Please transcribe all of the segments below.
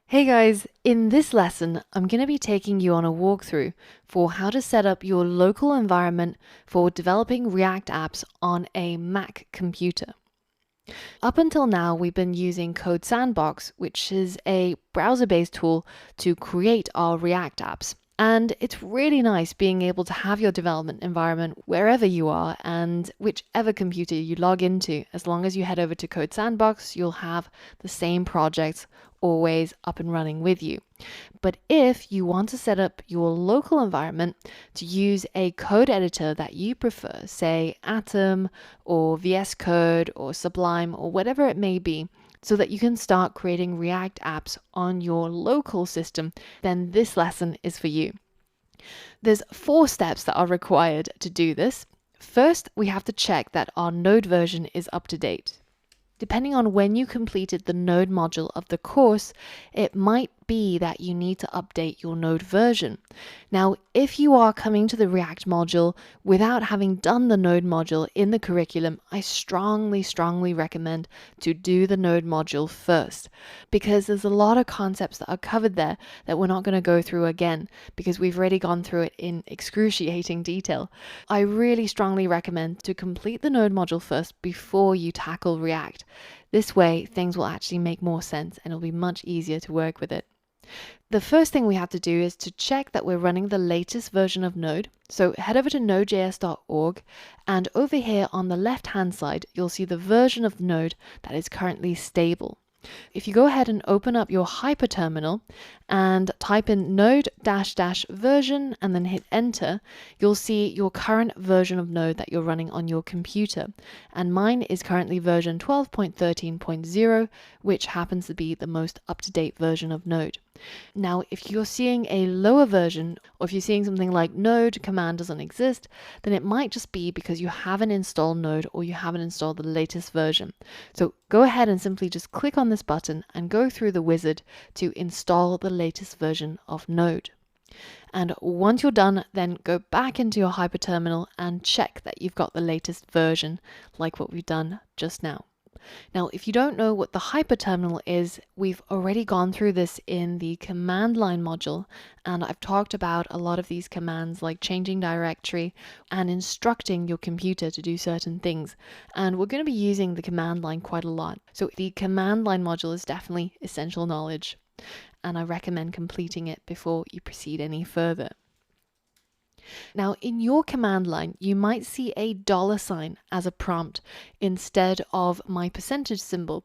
Hey guys, in this lesson, I'm going to be taking you on a walkthrough for how to set up your local environment for developing React apps on a Mac computer. Up until now, we've been using Code Sandbox, which is a browser-based tool to create our React apps. And it's really nice being able to have your development environment wherever you are and whichever computer you log into. As long as you head over to Code Sandbox, you'll have the same projects always up and running with you. But if you want to set up your local environment to use a code editor that you prefer, say Atom or VS Code or Sublime or whatever it may be, so that you can start creating React apps on your local system, then this lesson is for you. There's 4 steps that are required to do this. First, we have to check that our Node version is up to date. Depending on when you completed the Node module of the course, it might be that you need to update your Node version. Now, if you are coming to the React module without having done the Node module in the curriculum, I strongly recommend to do the Node module first, because there's a lot of concepts that are covered there that we're not going to go through again, because we've already gone through it in excruciating detail. I really strongly recommend to complete the Node module first before you tackle React. This way, things will actually make more sense and it'll be much easier to work with it. The first thing we have to do is to check that we're running the latest version of Node. So head over to nodejs.org, and over here on the left hand side, you'll see the version of Node that is currently stable. If you go ahead and open up your hyperterminal and type in node -- version and then hit enter, you'll see your current version of Node that you're running on your computer. And mine is currently version 12.13.0, which happens to be the most up-to-date version of Node. Now, if you're seeing a lower version, or if you're seeing something like Node command doesn't exist, then it might just be because you haven't installed Node or you haven't installed the latest version. So go ahead and simply just click on this button and go through the wizard to install the latest version of Node. And once you're done, then go back into your hyperterminal and check that you've got the latest version, like what we've done just now. Now, if you don't know what the hyperterminal is, we've already gone through this in the command line module, and I've talked about a lot of these commands like changing directory and instructing your computer to do certain things. And we're going to be using the command line quite a lot. So the command line module is definitely essential knowledge, and I recommend completing it before you proceed any further. Now, in your command line, you might see a $sign as a prompt instead of my percentage symbol.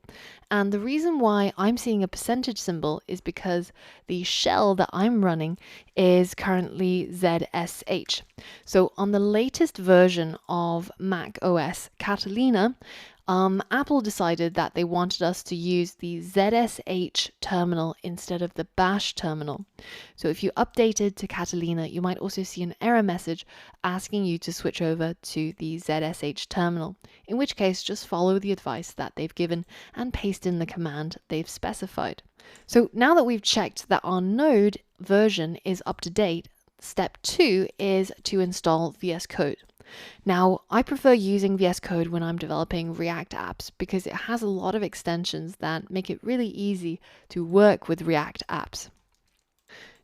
And the reason why I'm seeing a percentage symbol is because the shell that I'm running is currently ZSH. So on the latest version of Mac OS Catalina, Apple decided that they wanted us to use the ZSH terminal instead of the bash terminal. So if you updated to Catalina, you might also see an error message asking you to switch over to the ZSH terminal, in which case just follow the advice that they've given and paste in the command they've specified. So now that we've checked that our Node version is up to date, step 2 is to install VS Code. Now, I prefer using VS Code when I'm developing React apps because it has a lot of extensions that make it really easy to work with React apps.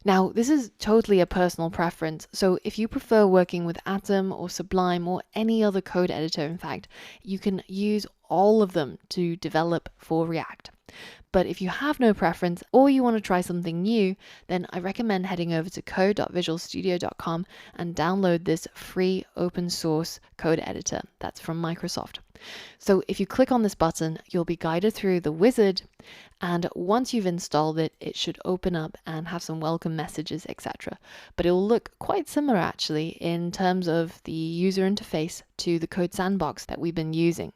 Now, this is totally a personal preference, so if you prefer working with Atom or Sublime or any other code editor, in fact, you can use all of them to develop for React. But if you have no preference or you want to try something new, then I recommend heading over to code.visualstudio.com and download this free open source code editor that's from Microsoft. So if you click on this button, you'll be guided through the wizard, and once you've installed it, it should open up and have some welcome messages, etc. But it will look quite similar actually in terms of the user interface to the Code Sandbox that we've been using.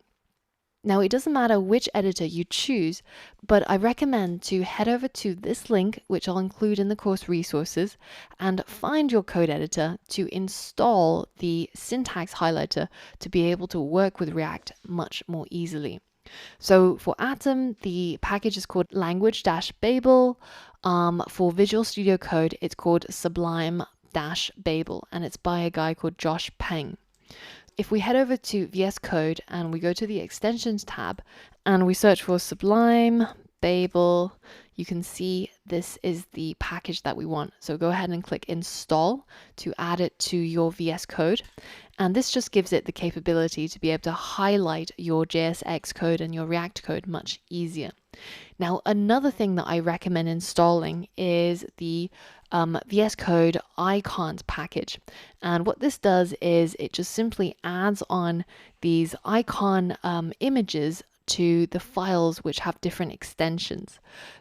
Now, it doesn't matter which editor you choose, but I recommend to head over to this link, which I'll include in the course resources, and find your code editor to install the syntax highlighter to be able to work with React much more easily. So for Atom, the package is called language-babel. For Visual Studio Code, it's called Sublime-babel, and it's by a guy called Josh Peng. If we head over to VS Code and we go to the Extensions tab and we search for Sublime, Babel, you can see this is the package that we want. So go ahead and click install to add it to your VS Code. And this just gives it the capability to be able to highlight your JSX code and your React code much easier. Now, another thing that I recommend installing is the VS Code icons package. And what this does is it just simply adds on these icon images to the files which have different extensions,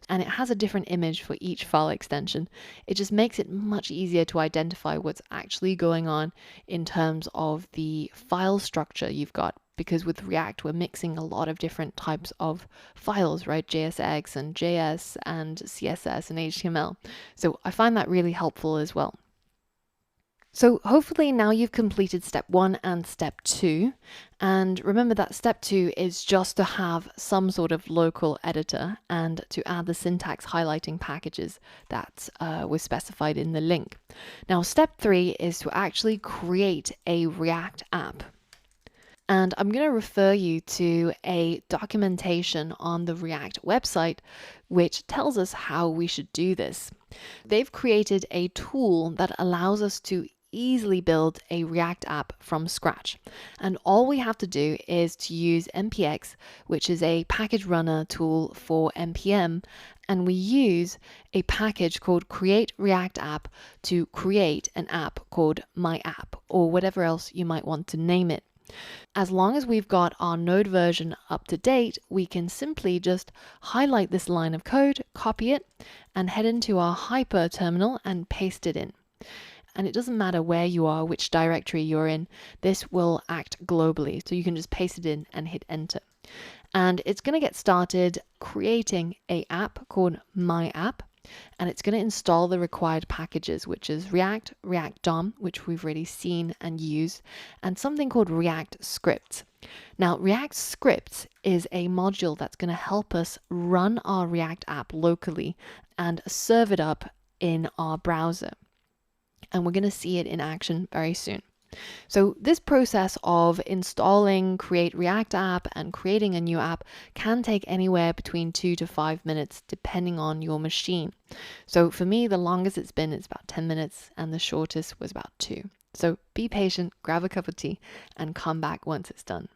and it has a different image for each file extension. It just makes it much easier to identify what's actually going on in terms of the file structure you've got, because with React we're mixing a lot of different types of files, right? JSX and JS and CSS and HTML. So I find that really helpful as well. So hopefully now you've completed step 1 and step 2. And remember that step 2 is just to have some sort of local editor and to add the syntax highlighting packages that were specified in the link. Now step 3 is to actually create a React app. And I'm going to refer you to a documentation on the React website which tells us how we should do this. They've created a tool that allows us to easily build a React app from scratch. And all we have to do is to use npx, which is a package runner tool for npm, and we use a package called create React app to create an app called my app, or whatever else you might want to name it. As long as we've got our node version up to date, we can simply just highlight this line of code, copy it, and head into our Hyper terminal and paste it in. And it doesn't matter where you are, which directory you're in, this will act globally. So you can just paste it in and hit enter. And it's going to get started creating an app called My App. And it's going to install the required packages, which is React, React DOM, which we've already seen and used, and something called React Scripts. Now, React Scripts is a module that's going to help us run our React app locally and serve it up in our browser. And we're going to see it in action very soon. So this process of installing Create React App and creating a new app can take anywhere between 2 to 5 minutes depending on your machine. So for me, the longest it's been is about 10 minutes and the shortest was about 2. So be patient, grab a cup of tea and come back once it's done.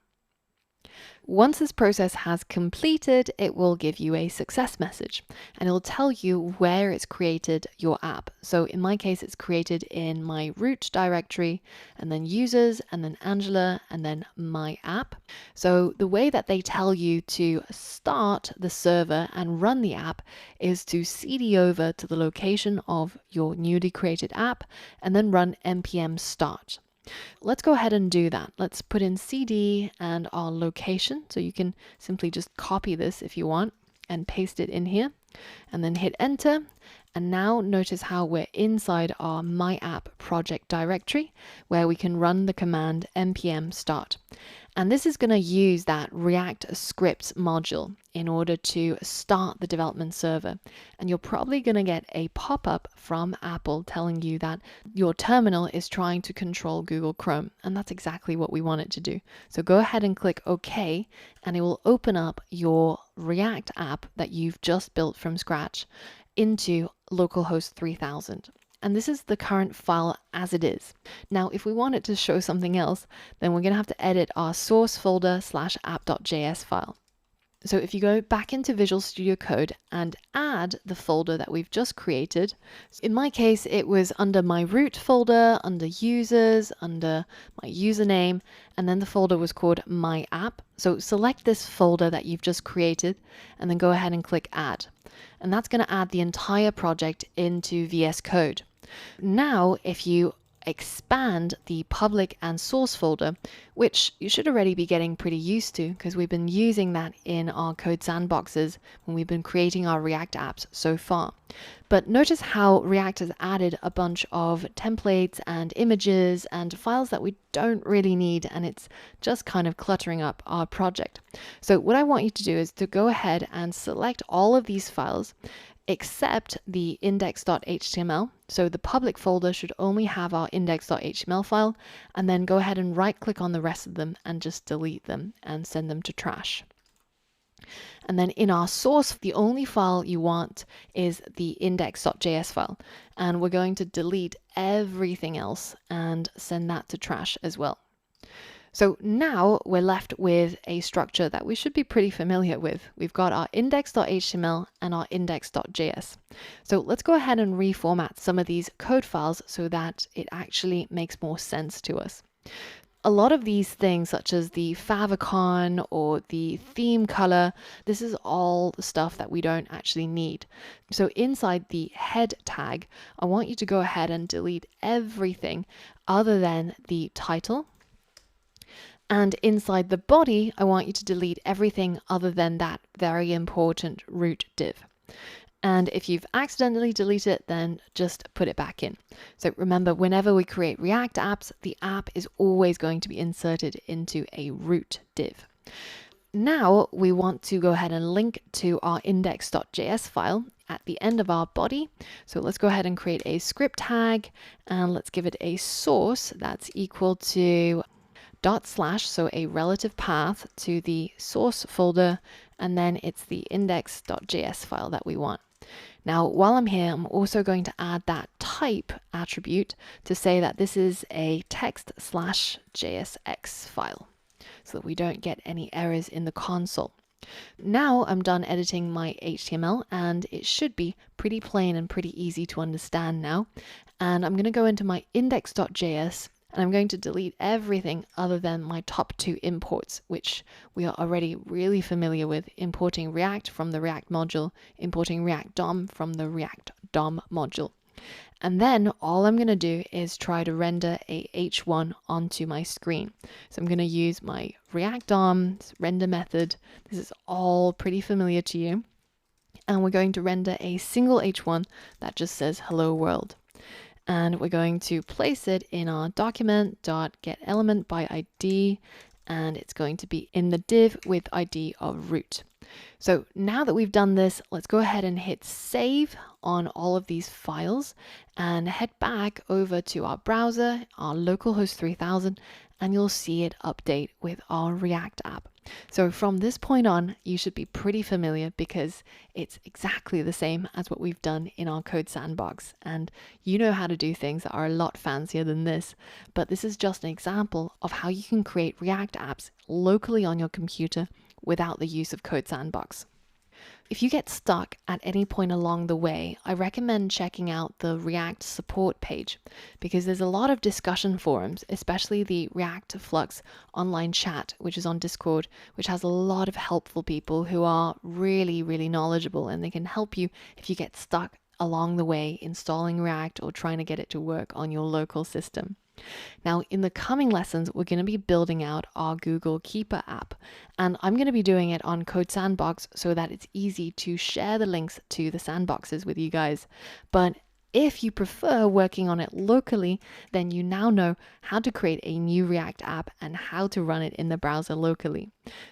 Once this process has completed, it will give you a success message and it'll tell you where it's created your app. So in my case, it's created in my root directory and then users and then Angela and then my app. So the way that they tell you to start the server and run the app is to cd over to the location of your newly created app and then run npm start. Let's go ahead and do that. Let's put in cd and our location. So you can simply just copy this if you want and paste it in here and then hit enter. And now notice how we're inside our My App project directory where we can run the command npm start. And this is going to use that React Scripts module in order to start the development server. And you're probably going to get a pop-up from Apple telling you that your terminal is trying to control Google Chrome. And that's exactly what we want it to do. So go ahead and click OK, and it will open up your React app that you've just built from scratch into localhost 3000. And this is the current file as it is. Now, if we want it to show something else, then we're going to have to edit our source folder /app.js file. So if you go back into Visual Studio Code and add the folder that we've just created, in my case, it was under my root folder, under users, under my username, and then the folder was called My App. So select this folder that you've just created and then go ahead and click add. And that's going to add the entire project into VS Code. Now, if you expand the public and source folder, which you should already be getting pretty used to because we've been using that in our code sandboxes when we've been creating our React apps so far. But notice how React has added a bunch of templates and images and files that we don't really need, and it's just kind of cluttering up our project. So what I want you to do is to go ahead and select all of these files except the index.html. So the public folder should only have our index.html file, and then go ahead and right click on the rest of them and just delete them and send them to trash. And then in our source, the only file you want is the index.js file. And we're going to delete everything else and send that to trash as well. So now we're left with a structure that we should be pretty familiar with. We've got our index.html and our index.js. So let's go ahead and reformat some of these code files so that it actually makes more sense to us. A lot of these things, such as the favicon or the theme color, this is all the stuff that we don't actually need. So inside the head tag, I want you to go ahead and delete everything other than the title. And inside the body, I want you to delete everything other than that very important root div. And if you've accidentally deleted it, then just put it back in. So remember, whenever we create React apps, the app is always going to be inserted into a root div. Now we want to go ahead and link to our index.js file at the end of our body. So let's go ahead and create a script tag, and let's give it a source that's equal to /, so a relative path to the source folder, and then it's the index.js file that we want. Now, while I'm here, I'm also going to add that type attribute to say that this is a text/JSX file so that we don't get any errors in the console. Now I'm done editing my HTML, and it should be pretty plain and pretty easy to understand now. And I'm going to go into my index.js, and I'm going to delete everything other than my top two imports, which we are already really familiar with, importing React from the React module, importing React DOM from the React DOM module. And then all I'm going to do is try to render a H1 onto my screen. So I'm going to use my React DOM render method. This is all pretty familiar to you. And we're going to render a single H1 that just says hello world. And we're going to place it in our document.getElementById, and it's going to be in the div with ID of root. So now that we've done this, let's go ahead and hit save on all of these files and head back over to our browser, our localhost 3000, and you'll see it update with our React app. So from this point on, you should be pretty familiar because it's exactly the same as what we've done in our code sandbox. And you know how to do things that are a lot fancier than this, but this is just an example of how you can create React apps locally on your computer without the use of Code Sandbox. If you get stuck at any point along the way, I recommend checking out the React support page because there's a lot of discussion forums, especially the React Flux online chat, which is on Discord, which has a lot of helpful people who are really, really knowledgeable, and they can help you if you get stuck along the way installing React or trying to get it to work on your local system. Now, in the coming lessons, we're going to be building out our Google Keeper app, and I'm going to be doing it on Code Sandbox so that it's easy to share the links to the sandboxes with you guys. But if you prefer working on it locally, then you now know how to create a new React app and how to run it in the browser locally.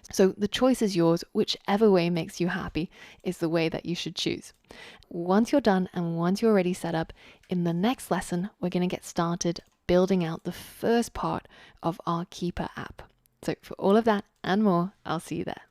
So the choice is yours. Whichever way makes you happy is the way that you should choose. Once you're done and once you're already set up, in the next lesson, we're going to get started building out the first part of our Keeper app. So for all of that and more, I'll see you there.